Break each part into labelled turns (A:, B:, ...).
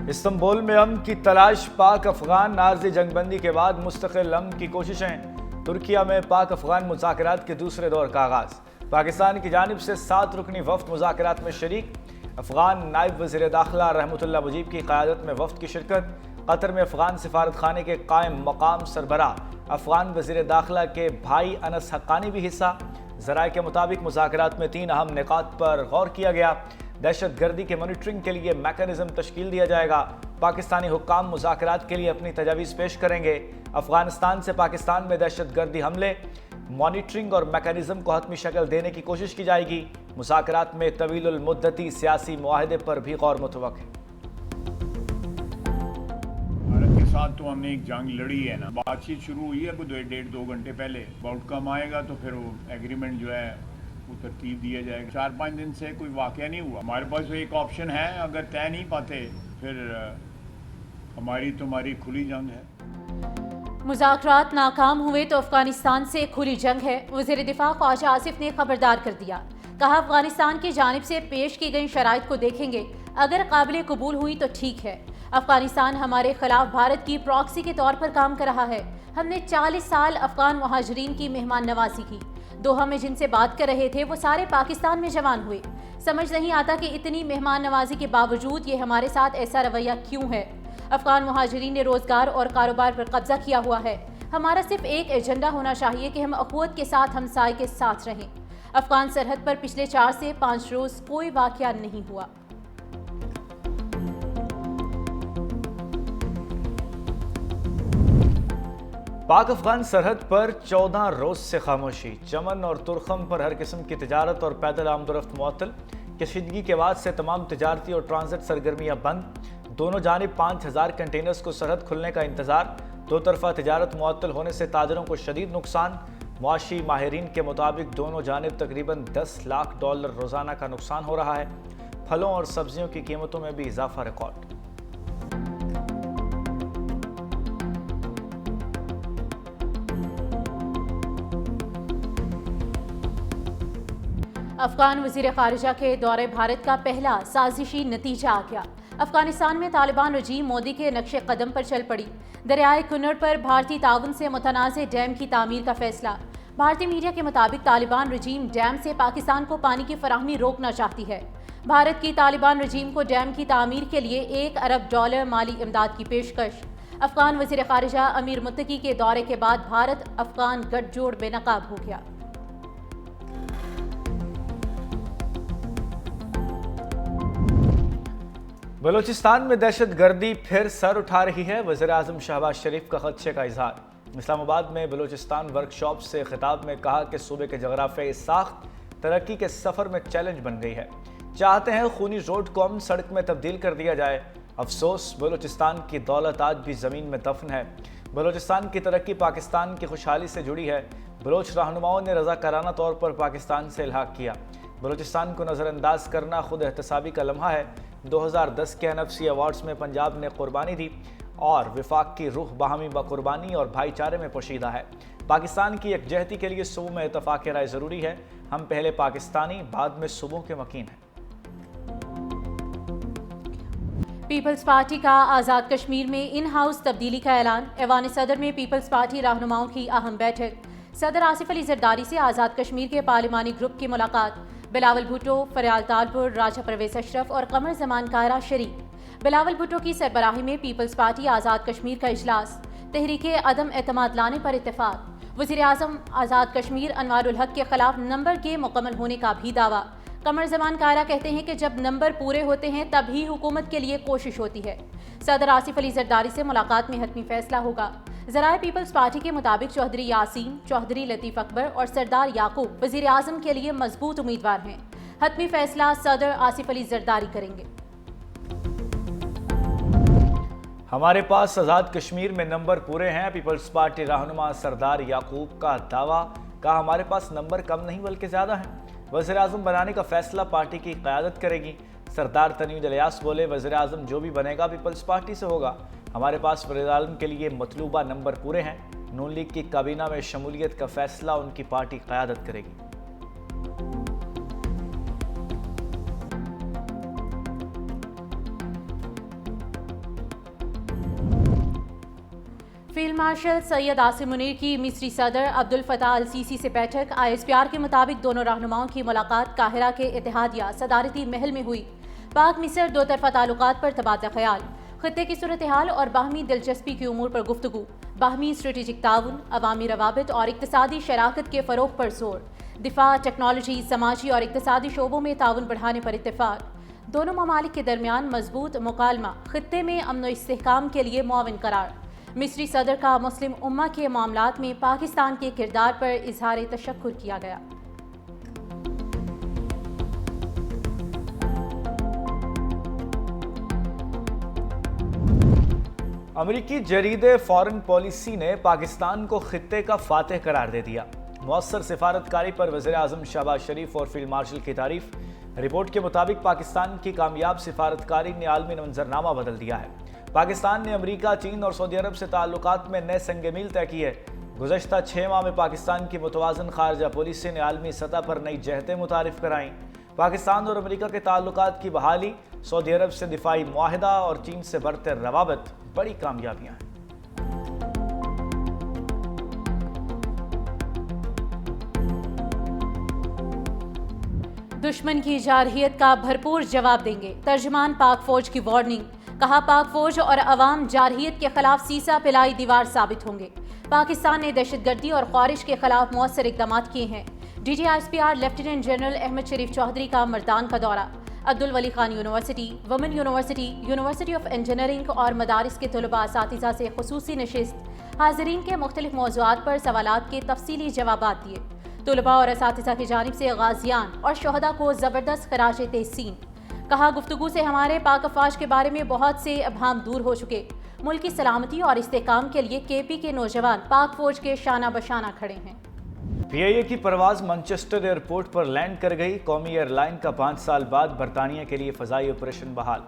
A: Istanbul में अमन की तलाश, पाक अफगान नार्जी जंगबंदी के बाद मुस्तकिल अमन की कोशिशें। तुर्किया में पाक अफगान मुज़ाकरात के दूसरे दौर का आगाज। पाकिस्तान की जानिब से 7 रुकनी वफ्द मुज़ाकरात में शरीक। अफगान नायब वज़ीर दाखिला रहमतुल्लाह मुजीब की क़यादत में वफ्द की शिरकत। कतर में अफगान सिफारत खाने के कायम मकाम सरबराह अफगान वज़ीर दाखिला के भाई अनस हक्कानी भी हिस्सा। ज़राए के मुताबिक मुज़ाकरात में 3 अहम निकात पर गौर किया गया। दहशत गर्दी के मॉनिटरिंग के लिए मैकेनिज्म तश्कील दिया जाएगा। पाकिस्तानी हुक्काम मुज़ाकरात के लिए अपनी तजावीज़ पेश करेंगे। अफगानिस्तान से पाकिस्तान में दहशत गर्दी हमले, मॉनिटरिंग और मैकेनिज्म को हतमी शक्ल देने की कोशिश की जाएगी। मुज़ाकरात में तवीलुल मुद्दती सियासी मुआहदे पर भी गौर मुतवक्किल।
B: भारत के साथ तो हमने एक जंग लड़ी है ना, बातचीत शुरू हुई है कोई 1.5-2 घंटे पहले। आउटकम आएगा तो फिर वो एग्रीमेंट जो है वो तरतीब दिया जाएगा। 4-5 दिन से कोई वाक़या नहीं हुआ। हमारे पास तो एक ऑप्शन है, अगर तय नहीं पाते फिर हमारी तुम्हारी खुली जंग है।
C: मुज़ाकरात नाकाम हुए तो अफगानिस्तान से खुली जंग है। वज़ीर दिफा ख्वाजा आसिफ ने खबरदार कर दिया। कहा, अफगानिस्तान की जानिब से पेश की गई शराइत को देखेंगे, अगर काबिल कबूल हुई तो ठीक है। अफगानिस्तान हमारे खिलाफ भारत की प्रॉक्सी के तौर पर काम कर रहा है। हमने 40 साल अफगान मुहाजिरीन की मेहमान नवाजी की। दोहा में जिनसे बात कर रहे थे वो सारे पाकिस्तान में जवान हुए। समझ नहीं आता कि इतनी मेहमान नवाजी के बावजूद ये हमारे साथ ऐसा रवैया क्यों है। अफगान मुहाजिरीन ने रोजगार और कारोबार पर कब्जा किया हुआ है। हमारा सिर्फ एक एजेंडा होना चाहिए कि हम अखुवत के साथ हमसाये के साथ रहें। अफगान सरहद पर पिछले 4 से 5 रोज कोई वाकया नहीं हुआ।
A: पाक अफगान सरहद पर 14 रोज से खामोशी। चमन और तुरखम पर हर किस्म की तजारत और पैदल आमदोरफ्त मुअत्तल। कशीदगी के बाद से तमाम तजारती और ट्रांजिट सरगर्मियां बंद। दोनों जानिब 5000 कंटेनर्स को सरहद खुलने का इंतजार। दो तरफा तजारत मुअत्तल होने से ताजरों को शदीद नुकसान। मुआशी माहिरीन के मुताबिक दोनों जानिब तकरीबन $10 लाख रोजाना का नुकसान हो रहा है। फलों और सब्जियों की कीमतों में भी इजाफा रिकॉर्ड।
C: अफगान वज़ीर ख़ारिजा के दौरे भारत का पहला साजिशी नतीजा आ गया। अफगानिस्तान में तालिबान रजीम मोदी के नक्शे कदम पर चल पड़ी। दरियाए कुन्नर पर भारतीय ताउन से मुतनाज़े डैम की तामीर का फैसला। भारतीय मीडिया के मुताबिक तालिबान रजीम डैम से पाकिस्तान को पानी की फराहमी रोकना चाहती है। भारत की तालिबान रजीम को डैम की तामीर के लिए $1 अरब माली इमदाद की पेशकश। अफगान वज़ीर ख़ारिजा अमीर मुत्तकी के दौरे के बाद भारत अफगान गठजोड़ बेनकाब हो गया।
A: बलूचिस्तान में दहशत गर्दी फिर सर उठा रही है। वज़ीर आज़म शहबाज शरीफ का खदशे का इजहार। इस्लामाबाद में बलूचिस्तान वर्कशॉप से खिताब में कहा कि सूबे के जगराफियाई साख्त तरक्की के सफ़र में चैलेंज बन गई है। चाहते हैं खूनी रोड को अमन सड़क में तब्दील कर दिया जाए। अफसोस, बलूचिस्तान की दौलत आज भी ज़मीन में दफन है। बलूचिस्तान की तरक्की पाकिस्तान की खुशहाली से जुड़ी है। बलोच रहनुमाओं ने रज़ाकाराना तौर पर पाकिस्तान से इल्हाक किया। बलूचिस्तान को नज़रअंदाज करना खुद एहतसाबी का लम्हा है। 2010 के NFC अवार्ड्स में पंजाब ने कुर्बानी दी और विफाक की रूह बाहमी बकुर्बानी और भाईचारे में पोशीदा है। पाकिस्तान की यकजहती के लिए सूबों में इत्तफाक राय ज़रूरी है। हम पहले पाकिस्तानी, बाद में सूबों के मकीन हैं।
C: पीपल्स पार्टी का आज़ाद कश्मीर में इन हाउस तब्दीली का ऐलान। ऐवान सदर में पीपल्स पार्टी रहनुमाओं की अहम बैठक। सदर आसिफ अली जरदारी से आज़ाद कश्मीर के पार्लिमानी ग्रुप की मुलाकात। बिलावल भुट्टो, फरियाल तालपुर, राजा परवेज अशरफ और कमर जमान कायरा शरीक। बिलावल भुट्टो की सरबराही में पीपल्स पार्टी आज़ाद कश्मीर का इजलास। तहरीके अदम एतमाद लाने पर इत्तेफाक। वज़ीर आज़म आज़ाद कश्मीर अनवारुल हक के खिलाफ नंबर के मुकम्मल होने का भी दावा। कमर जमान कायरा कहते हैं कि जब नंबर पूरे होते हैं तभी हुकूमत के लिए कोशिश होती है। सदर आसिफ अली जरदारी से मुलाकात में हतमी फैसला होगा। ज़राए पीपल्स पार्टी के मुताबिक चौधरी यासीन, चौधरी लतीफ़ अकबर और सरदार याकूब वज़ीर आज़म के लिए मजबूत उम्मीदवार हैं। हतमी फैसला सदर आसिफ अली जरदारी करेंगे।
A: हमारे पास आज़ाद कश्मीर में नंबर पूरे हैं। पीपल्स पार्टी रहनुमा सरदार याकूब का दावा। कहा, हमारे पास नंबर कम नहीं बल्कि ज़्यादा हैं। वज़ीर आज़म बनाने का फैसला पार्टी की क़यादत करेगी। सरदार तनवीर इलियास बोले, वज़ीर आज़म जो भी बनेगा पीपल्स पार्टी से होगा। हमारे पास वज़ीर आज़म के लिए मतलूबा नंबर पूरे हैं। नून लीग की काबीना में शमूलियत का फैसला उनकी पार्टी क़यादत करेगी।
C: फील्ड मार्शल सैयद आसिम मुनीर की मिस्री सदर अब्दुल फताह अल सीसी से बैठक। ISPR के मुताबिक दोनों रहनुमाओं की मुलाकात काहिरा के इत्तेहादिया सदारती महल में हुई। पाक मिस्र दो तरफा ताल्लुकात पर तबादला ख्याल, खत्ते की सूरत हाल और बाहमी दिलचस्पी के उमूर पर गुफ्तगू, बाहमी स्ट्रेटेजिक ताउन, अवामी रवाबित और इक्तसादी शराकत के फ़रोग पर जोर, दिफा, टेक्नोलॉजी, समाजी और इक्तसादी शोबों में ताउन बढ़ाने पर इत्तेफाक। दोनों ममालिक के दरमियान मजबूत मुकालमा, खत्ते में अमन व इस्तेहकाम के लिए मुआविन करार। मिस्री सदर का मुस्लिम उम्मा के मामलात में पाकिस्तान के किरदार पर इजहार तशक्कुर किया गया।
A: अमेरिकी जरीदे फॉरेन पॉलिसी ने पाकिस्तान को खित्ते का फातेह करार दे दिया। मौसर सिफारतकारी पर वज़ीर आज़म शहबाज शरीफ और फील्ड मार्शल की तारीफ। रिपोर्ट के मुताबिक पाकिस्तान की कामयाब सिफारतकारी ने आलमी मंजरनामा बदल दिया है। पाकिस्तान ने अमेरिका, चीन और सऊदी अरब से ताल्लुकात में नए संग मील तय किए। गुज़श्ता 6 माह में पाकिस्तान की मुतवाज़न खारजा पॉलिसी ने आलमी सतह पर नई जहतें मुतारिफ कराईं। पाकिस्तान और अमेरिका के ताल्लुकात की बहाली, सऊदी अरब से दिफाई मुआहिदा और चीन से बढ़ते रवाबत बड़ी कामयाबियां हैं।
C: दुश्मन की जारहियत का भरपूर जवाब देंगे, तर्जमान पाक फौज की वार्निंग। कहा, पाक फौज और अवाम जारहियत के खिलाफ सीसा पिलाई दीवार साबित होंगे। पाकिस्तान ने दहशतगर्दी और ख्वारिश के खिलाफ मौसर इकदाम किए हैं। DGISPR lieutenant general Ahmed Sharif Chaudhry का मर्दान का दौरा। Abdul Wali Khan university, women university, university of engineering और मदारिस के तलबा असातिज़ा से खुसूसी नशिस्त। हाज़रीन के मुख्तलिफ मौज़ूआत पर सवालात के तफसीली जवाबात दिए। तलबा और असातिज़ा की जानिब से गाज़ियान और शहदा को ज़बरदस्त खराज तहसीन। कहा, गुफ्तगू से हमारे पाक अफवाज के बारे में बहुत से अबहाम दूर हो चुके। मुल्क की सलामती और इस्तेहकाम के लिए KP के नौजवान पाक फौज के शाना बशाना खड़े हैं।
A: PIA की परवाज मैनचेस्टर एयरपोर्ट पर लैंड कर गई। कौमी एयरलाइन का 5 साल बाद बरतानिया के लिए फ़ज़ाई ऑपरेशन बहाल।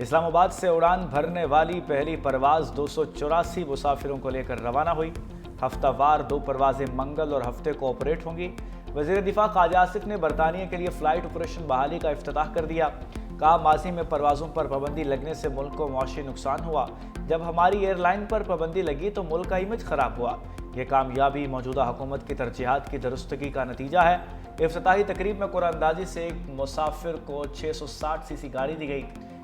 A: इस्लामाबाद से उड़ान भरने वाली पहली परवाज 284 मुसाफिरों को लेकर रवाना हुई। हफ्तावार 2 परवाजें मंगल और हफ्ते को ऑपरेट होंगी। वज़ीर दिफा ख्वाजा आसिफ ने बरतानिया के लिए फ़्लाइट ऑपरेशन बहाली का इफ्तिताह कर दिया। कहा, माजी में परवाज़ों पर पाबंदी लगने से मुल्क को मुआशी नुकसान हुआ। जब हमारी एयरलाइन पर पाबंदी लगी तो मुल्क का इमेज ख़राब हुआ। ये कामयाबी मौजूदा हुकूमत की तरजीहात की दुरुस्तगी का नतीजा है। इफ्तिताही तकरीब में कुरानंदाजी से एक मुसाफिर को 660 सीसी गाड़ी दी गई।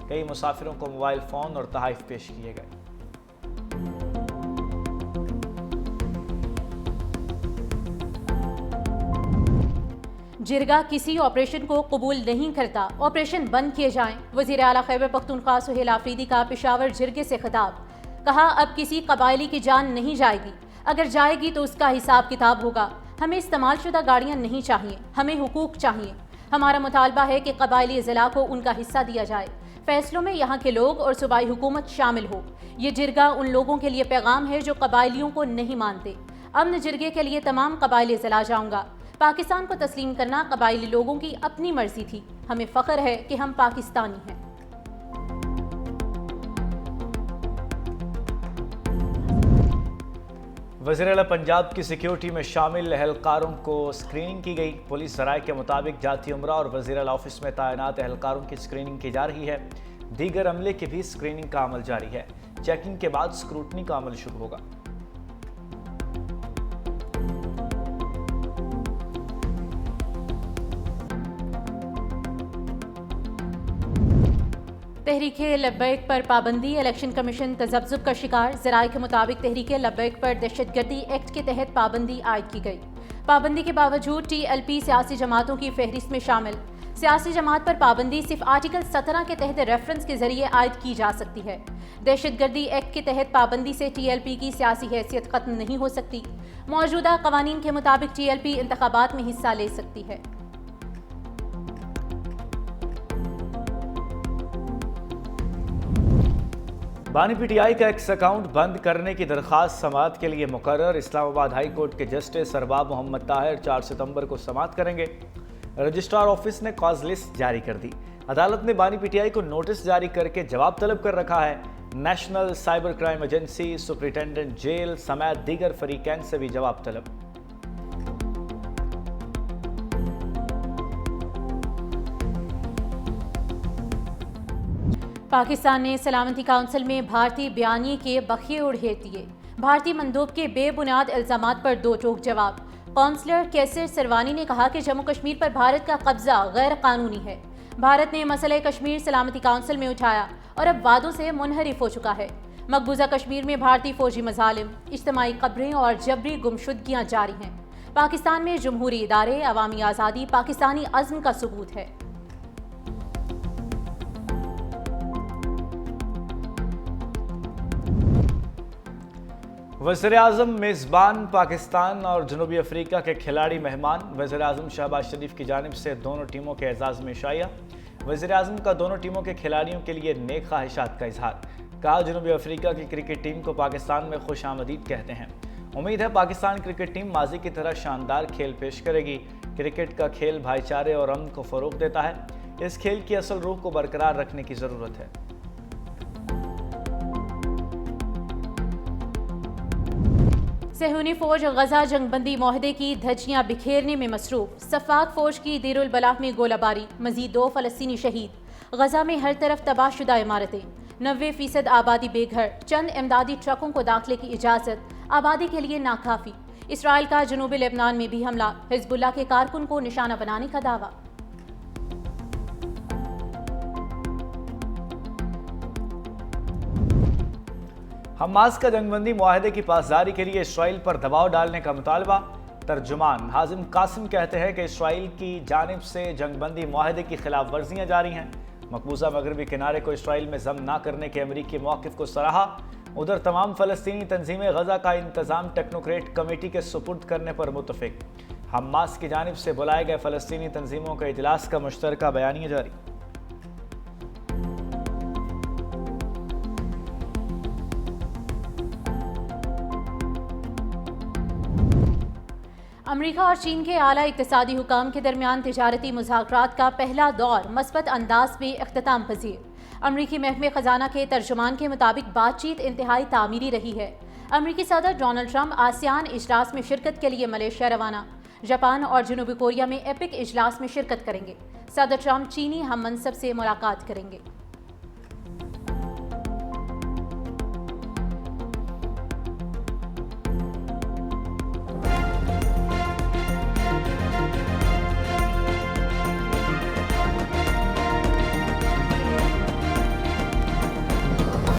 A: कई मुसाफिरों को मोबाइल फ़ोन और तोहफ़े पेश किए गए।
C: जिरगा किसी ऑपरेशन को कबूल नहीं करता, ऑपरेशन बंद किए जाएं। वज़ीर आला खैबर पख्तूनख्वा सुहेल आफरीदी का पेशावर जिरगे से खिताब। कहा, अब किसी कबायली की जान नहीं जाएगी, अगर जाएगी तो उसका हिसाब किताब होगा। हमें इस्तेमाल शुदा गाड़ियाँ नहीं चाहिए, हमें हुकूक चाहिए। हमारा मुतालबा है कि कबायली ज़िला को उनका हिस्सा दिया जाए। फैसलों में यहाँ के लोग और सूबाई हुकूमत शामिल हो। ये जिरगा उन लोगों के लिए पैगाम है जो कबायलियों को नहीं मानते। अमन जिरगे के लिए तमाम कबायली ज़िला जाऊँगा। पाकिस्तान को तस्लीम करना कबायली लोगों की अपनी मर्जी थी। हमें फ़ख्र है कि हम पाकिस्तानी हैं।
A: वज़ीर आला पंजाब की सिक्योरिटी में शामिल एहलकारों को स्क्रीनिंग की गई। पुलिस ज़राए के मुताबिक जाती उमरा और वज़ीर आला ऑफिस में तैनात एहलकारों की स्क्रीनिंग की जा रही है। दीगर अमले की भी स्क्रीनिंग का अमल जारी है। चेकिंग के बाद स्क्रूटनी का अमल शुरू होगा।
C: तहरीके लब्बैक पर पाबंदी, इलेक्शन कमीशन तजब्जुब का शिकार। ज़राए के मुताबिक तहरीके लब्बैक पर दहशतगर्दी एक्ट के तहत पाबंदी आयद की गई। पाबंदी के बावजूद TLP सियासी जमातों की फहरिस्त में शामिल। सियासी जमात पर पाबंदी सिर्फ आर्टिकल 17 के तहत रेफरेंस के जरिए आयद की जा सकती है। दहशतगर्दी एक्ट के तहत पाबंदी से TLP की सियासी हैसियत खत्म नहीं हो सकती। मौजूदा कवानीन के मुताबिक TLP इंतखाबात में हिस्सा ले सकती है।
A: बानी PTI का एक्स अकाउंट बंद करने की दरख्वास्त समाअत के लिए मुकर्रर। इस्लामाबाद हाई कोर्ट के जस्टिस अरबाब मोहम्मद ताहिर 4 सितंबर को समाअत करेंगे। रजिस्ट्रार ऑफिस ने कॉज लिस्ट जारी कर दी। अदालत ने बानी PTI को नोटिस जारी करके जवाब तलब कर रखा है। National cyber crime agency, superintendent jail समेत दीगर फरीकैन से भी जवाब तलब।
C: पाकिस्तान ने सलामती काउंसिल में भारतीय बयानी के बखिए उड़ेल दिए। भारतीय मंदूब के बेबुनियाद इल्जामात पर दो टोक जवाब। कौंसलर कैसर सिरवानी ने कहा कि जम्मू कश्मीर पर भारत का कब्जा गैर कानूनी है। भारत ने मसले कश्मीर सलामती काउंसिल में उठाया और अब वादों से मुनहरिफ हो चुका है। मकबूजा कश्मीर में भारतीय फौजी मजालिम, इज्तिमाई कब्रें और जबरी गुमशुदगियां जारी हैं। पाकिस्तान में जमहूरी इदारे, अवामी आज़ादी पाकिस्तानी अज़्म का सबूत है।
A: वज़ीर-ए-आज़म मेज़बान पाकिस्तान और जनूबी अफ्रीका के खिलाड़ी मेहमान। वज़ीर-ए-आज़म शहबाज शरीफ की जानिब से दोनों टीमों के एजाज़ में शाया। वज़ीर-ए-आज़म का दोनों टीमों के खिलाड़ियों के लिए नेक ख्वाहिशात का इजहार। कहा, जनूबी अफ्रीका की क्रिकेट टीम को पाकिस्तान में खुश आमदीद कहते हैं। उम्मीद है पाकिस्तान क्रिकेट टीम माजी की तरह शानदार खेल पेश करेगी। क्रिकेट का खेल भाईचारे और अमन को फ़रोग़ देता है। इस खेल की असल रूह को बरकरार रखने की ज़रूरत है।
C: सहूनी फौज गजा जंगबंदी माहदे की धज्जियां बिखेरने में मसरूफ। सफाक फौज की देरुल बलाह में गोलाबारी, मजीद 2 फ़लस्तीनी शहीद। गजा में हर तरफ तबाहशुदा इमारतें, 90% आबादी बेघर। चंद इमदादी ट्रकों को दाखिले की इजाज़त, आबादी के लिए नाकाफी। इसराइल का जनूबी लेबनान में भी हमला, हिजबुल्लाह के कारकुन को निशाना बनाने का दावा।
A: हमास का जंगबंदी मुआहदे की पासदारी के लिए इसराइल पर दबाव डालने का मुतालबा। तर्जुमान हाजिम कासिम कहते हैं कि इसराइल की जानिब से जंगबंदी मुआहदे की खिलाफ वर्जियाँ जारी हैं। मकबूजा मगरबी किनारे को इसराइल में जम ना करने के अमरीकी मौक़िफ़ को सराहा। उधर तमाम फ़लस्तीनी तंजीमें गजा का इंतज़ाम टेक्नोक्रेट कमेटी के सुपुर्द करने पर मुतफ़िक। हमास की जानिब से बुलाए गए फ़लस्तीनी तंजीमों के इजलास का मुश्तरका बयानिया जारी।
C: अमेरिका और चीन के आला इक़्तिसादी हुकाम के दरमियान तिजारती मुज़ाकरात का पहला दौर मस्बत अंदाज में इख्तिताम पजीर। अमरीकी महकमे ख़जाना के तर्जुमान के मुताबिक बातचीत इंतहाई तामीरी रही है। अमरीकी सदर डोनाल्ड ट्रंप आसियान इजलास में शिरकत के लिए मलेशिया रवाना। जापान और जनूबी कोरिया में एपिक इजलास में शिरकत करेंगे। सदर ट्रंप चीनी हम मनसब से मुलाकात करेंगे।